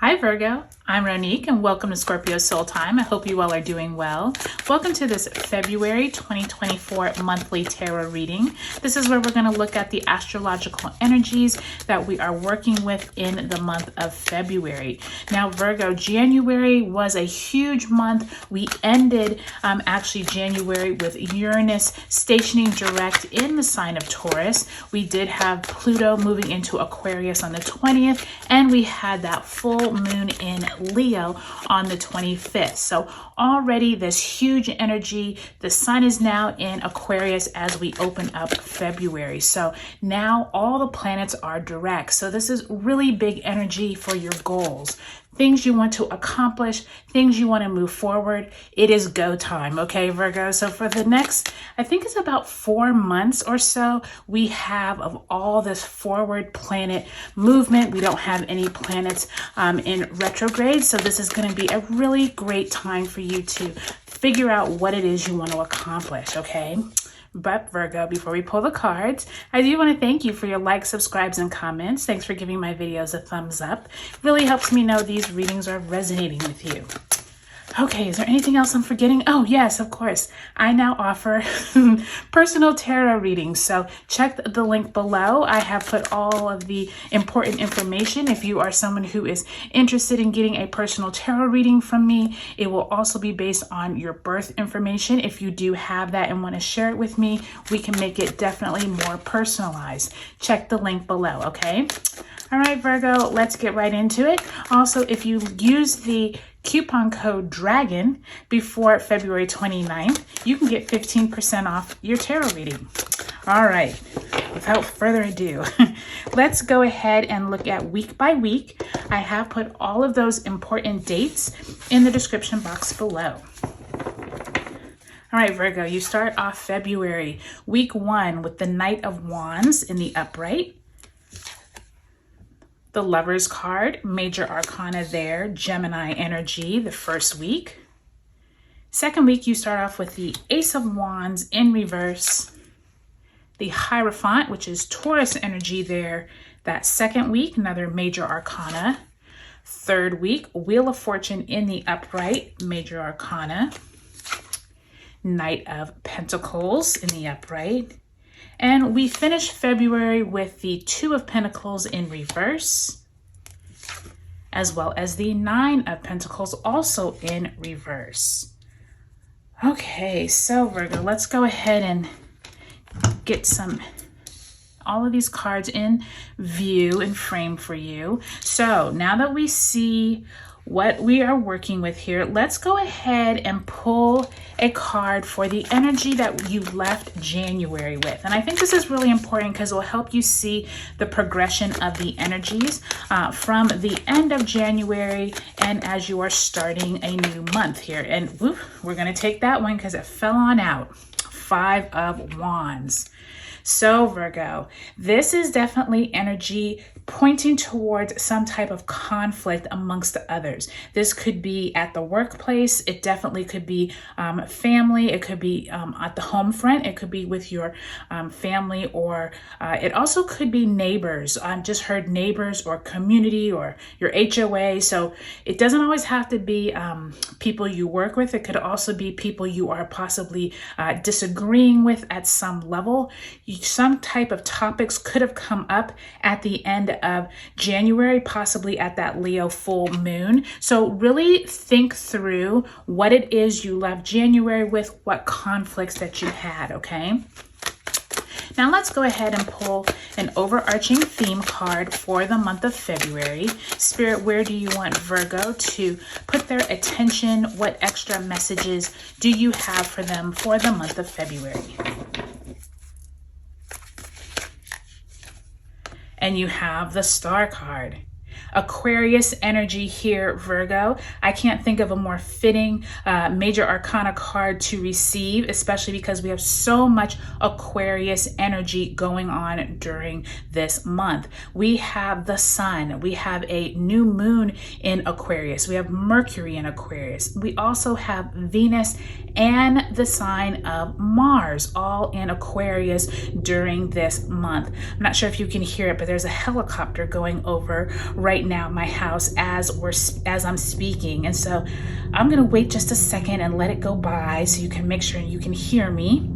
Hi Virgo, I'm Ronique and welcome to Scorpio Soul Time. I hope you all are doing well. Welcome to this February 2024 monthly tarot reading. This is where we're going to look at the astrological energies that we are working with in the month of February. Now Virgo, January was a huge month. We ended actually January with Uranus stationing direct in the sign of Taurus. We did have Pluto moving into Aquarius on the 20th, and we had that full moon in Leo on the 25th. So already this huge energy. The sun is now in Aquarius as we open up February. So now all the planets are direct. So this is really big energy for your goals. Things you want to accomplish, things you want to move forward. It is go time, okay, Virgo? So for the next, I think it's about 4 months or so, we have of all this forward planet movement. We don't have any planets in retrograde. So this is going to be a really great time for you to figure out what it is you want to accomplish, okay? But Virgo, before we pull the cards, I do want to thank you for your likes, subscribes, and comments. Thanks for giving my videos a thumbs up. Really helps me know these readings are resonating with you. Okay, is there anything else I'm forgetting? Oh, yes, of course. I now offer personal tarot readings. So check the link below. I have put all of the important information. If you are someone who is interested in getting a personal tarot reading from me, it will also be based on your birth information. If you do have that and want to share it with me, we can make it definitely more personalized. Check the link below, okay? All right, Virgo, let's get right into it. Also, if you use the coupon code DRAGON before February 29th, you can get 15% off your tarot reading. All right, without further ado, let's go ahead and look at week by week. I have put all of those important dates in the description box below. All right, Virgo, you start off February, week 1 with the Knight of Wands in the upright. The Lover's card, major arcana there, Gemini energy the first week. Second week, you start off with the Ace of Wands in reverse. The Hierophant, which is Taurus energy there, that second week, another major arcana. Third week, Wheel of Fortune in the upright, major arcana. Knight of Pentacles in the upright. And we finish February with the Two of Pentacles in reverse, as well as the Nine of Pentacles also in reverse. Okay, so Virgo, let's go ahead and get all of these cards in view and frame for you. So now that we see what we are working with here, let's go ahead and pull a card for the energy that you left January with. And I think this is really important because it will help you see the progression of the energies from the end of January and as you are starting a new month here. And whoop, we're going to take that one because it fell on out. 5 of Wands. So Virgo, this is definitely energy pointing towards some type of conflict amongst the others. This could be at the workplace. It definitely could be family. It could be at the home front. It could be with your family, or it also could be neighbors. I've just heard neighbors or community or your HOA. So it doesn't always have to be people you work with. It could also be people you are possibly disagreeing with at some level. Some type of topics could have come up at the end of January, possibly at that Leo full moon. So really think through what it is you left January with, what conflicts that you had, okay? Now let's go ahead and pull an overarching theme card for the month of February. Spirit, where do you want Virgo to put their attention? What extra messages do you have for them for the month of February? And you have the Star card. Aquarius energy here, Virgo. I can't think of a more fitting major arcana card to receive, especially because we have so much Aquarius energy going on during this month. We have the sun. We have a new moon in Aquarius. We have Mercury in Aquarius. We also have Venus and the sign of Mars, all in Aquarius during this month. I'm not sure if you can hear it, but there's a helicopter going over right right now in my house as I'm speaking. And so I'm going to wait just a second and let it go by so you can make sure you can hear me.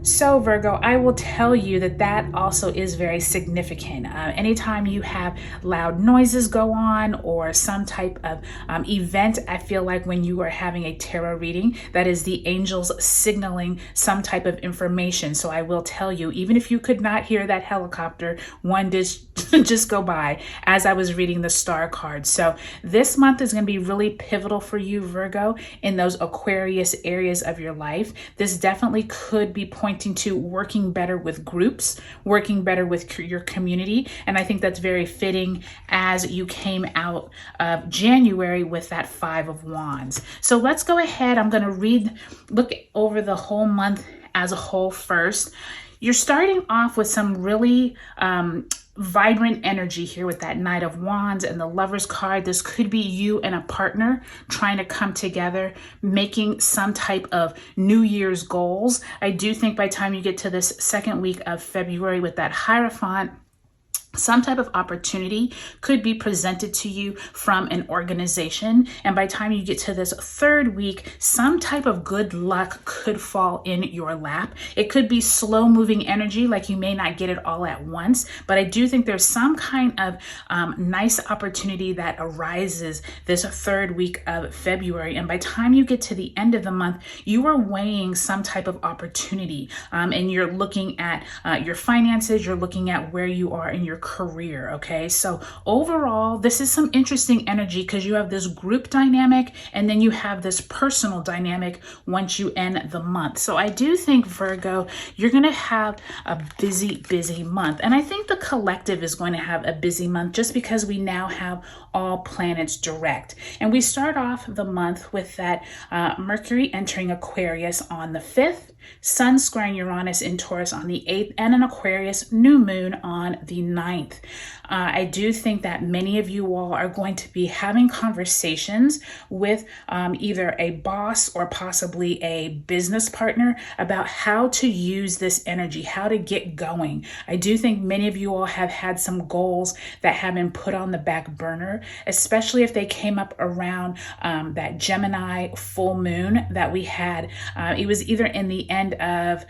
So Virgo, I will tell you that also is very significant. Anytime you have loud noises go on or some type of event, I feel like when you are having a tarot reading, that is the angels signaling some type of information. So I will tell you, even if you could not hear that helicopter, one did just go by as I was reading the star card. So this month is going to be really pivotal for you, Virgo, in those Aquarius areas of your life. This definitely could be pointing to working better with groups, working better with your community. And I think that's very fitting as you came out of January with that 5 of Wands. So let's go ahead. I'm going to look over the whole month as a whole first. You're starting off with some really vibrant energy here with that Knight of Wands and the Lover's card. This could be you and a partner trying to come together, making some type of New Year's goals. I do think by the time you get to this second week of February with that Hierophant, some type of opportunity could be presented to you from an organization. And by the time you get to this third week, some type of good luck could fall in your lap. It could be slow moving energy, like you may not get it all at once, but I do think there's some kind of nice opportunity that arises this third week of February. And by the time you get to the end of the month, you are weighing some type of opportunity and you're looking at your finances, you're looking at where you are in your career. Okay, so overall, this is some interesting energy because you have this group dynamic and then you have this personal dynamic once you end the month. So I do think, Virgo, you're going to have a busy month. And I think the collective is going to have a busy month just because we now have all planets direct. And we start off the month with that Mercury entering Aquarius on the 5th, Sun squaring Uranus in Taurus on the 8th, and an Aquarius new moon on the 9th. I do think that many of you all are going to be having conversations with either a boss or possibly a business partner about how to use this energy, how to get going. I do think many of you all have had some goals that have been put on the back burner, especially if they came up around that Gemini full moon that we had. It was either in the end of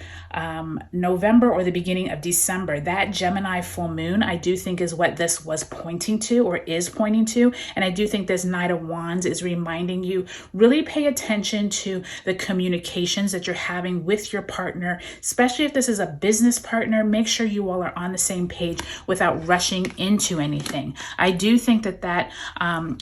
November or the beginning of December. That Gemini full moon, I do think, is what this was pointing to or is pointing to. And I do think this Knight of Wands is reminding you, really pay attention to the communications that you're having with your partner, especially if this is a business partner. Make sure you all are on the same page without rushing into anything. I do think that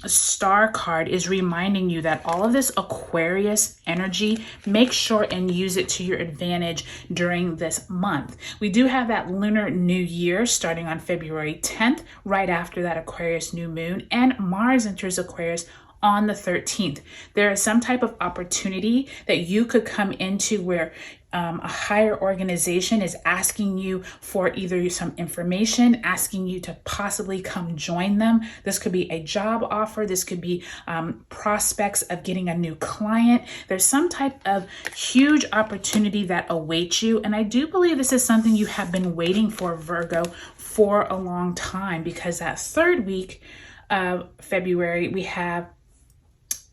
star card is reminding you that all of this Aquarius energy, make sure and use it to your advantage during this month. We do have that Lunar New Year starting on February 10th, right after that Aquarius new moon, and Mars enters Aquarius on the 13th. There is some type of opportunity that you could come into where a higher organization is asking you for either some information, asking you to possibly come join them. This could be a job offer. This could be prospects of getting a new client. There's some type of huge opportunity that awaits you. And I do believe this is something you have been waiting for, Virgo, for a long time, because that third week of February, we have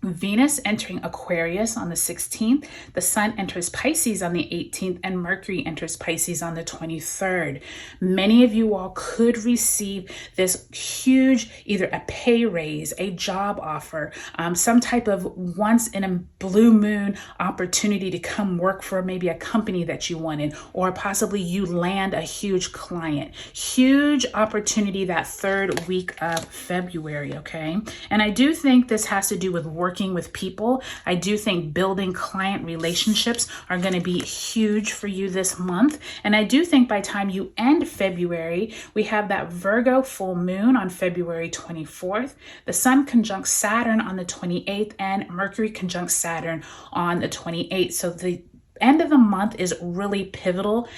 Venus entering Aquarius on the 16th, the Sun enters Pisces on the 18th, and Mercury enters Pisces on the 23rd. Many of you all could receive this huge, either a pay raise, a job offer, some type of once in a blue moon opportunity to come work for maybe a company that you wanted, or possibly you land a huge client. Huge opportunity that third week of February, okay? And I do think this has to do with working with people. I do think building client relationships are going to be huge for you this month. And I do think by the time you end February, we have that Virgo full moon on February 24th, the Sun conjunct Saturn on the 28th, and Mercury conjunct Saturn on the 28th. So the end of the month is really pivotal.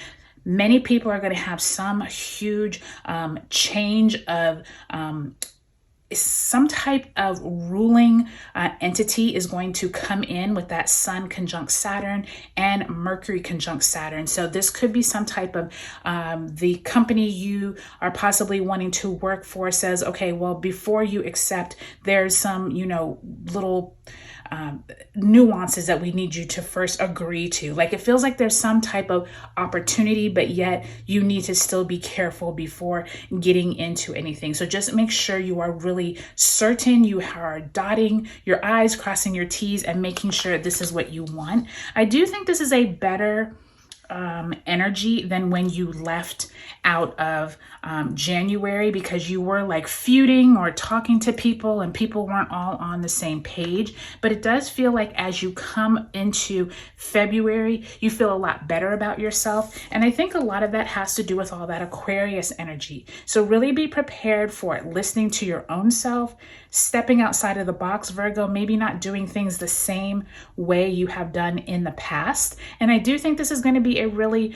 Many people are going to have some huge change of some type of ruling entity is going to come in with that Sun conjunct Saturn and Mercury conjunct Saturn. So this could be some type of the company you are possibly wanting to work for says, okay, well, before you accept, there's some, little nuances that we need you to first agree to. Like, it feels like there's some type of opportunity, but yet you need to still be careful before getting into anything. So just make sure you are really certain, you are dotting your I's, crossing your T's, and making sure this is what you want. I do think this is a better energy than when you left out of January, because you were like feuding or talking to people and people weren't all on the same page. But it does feel like as you come into February, you feel a lot better about yourself. And I think a lot of that has to do with all that Aquarius energy. So really be prepared for it, listening to your own self, stepping outside of the box, Virgo, maybe not doing things the same way you have done in the past. And I do think this is going to be a really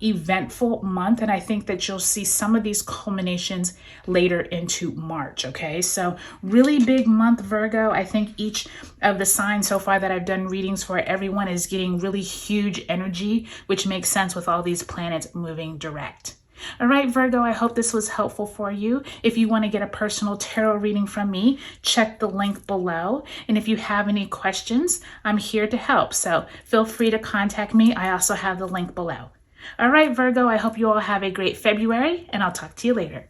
eventful month. And I think that you'll see some of these culminations later into March. Okay, so really big month, Virgo. I think each of the signs so far that I've done readings for, everyone is getting really huge energy, which makes sense with all these planets moving direct. All right, Virgo, I hope this was helpful for you. If you want to get a personal tarot reading from me, check the link below. And if you have any questions, I'm here to help. So feel free to contact me. I also have the link below. All right, Virgo, I hope you all have a great February, and I'll talk to you later.